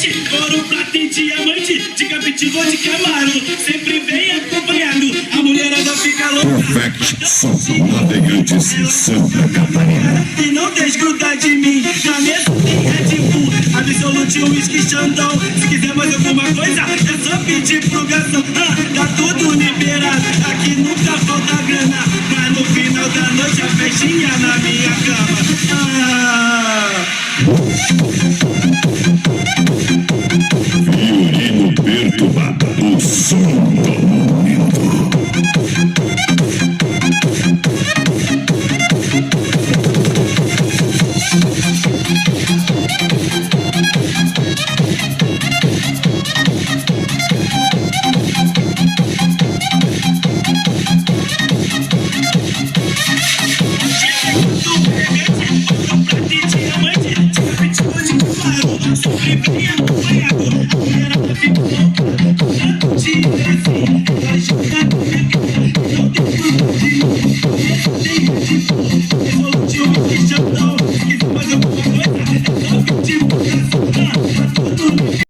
diamante, ouro, prata e diamante, de capitivo de Camaro, sempre vem acompanhado, a mulherada fica louca. Perfect Santo Navegantes Santa Catarina. E não desgruda de mim, na mesa tem Red Bull, Absolute, Whisky, Xandão. Se quiser mais alguma coisa, é só pedir pro garçom. Tá tudo liberado, aqui nunca falta grana, mas no final da noite a festinha na minha cama. Violino perturbado, o som do momento. Não tem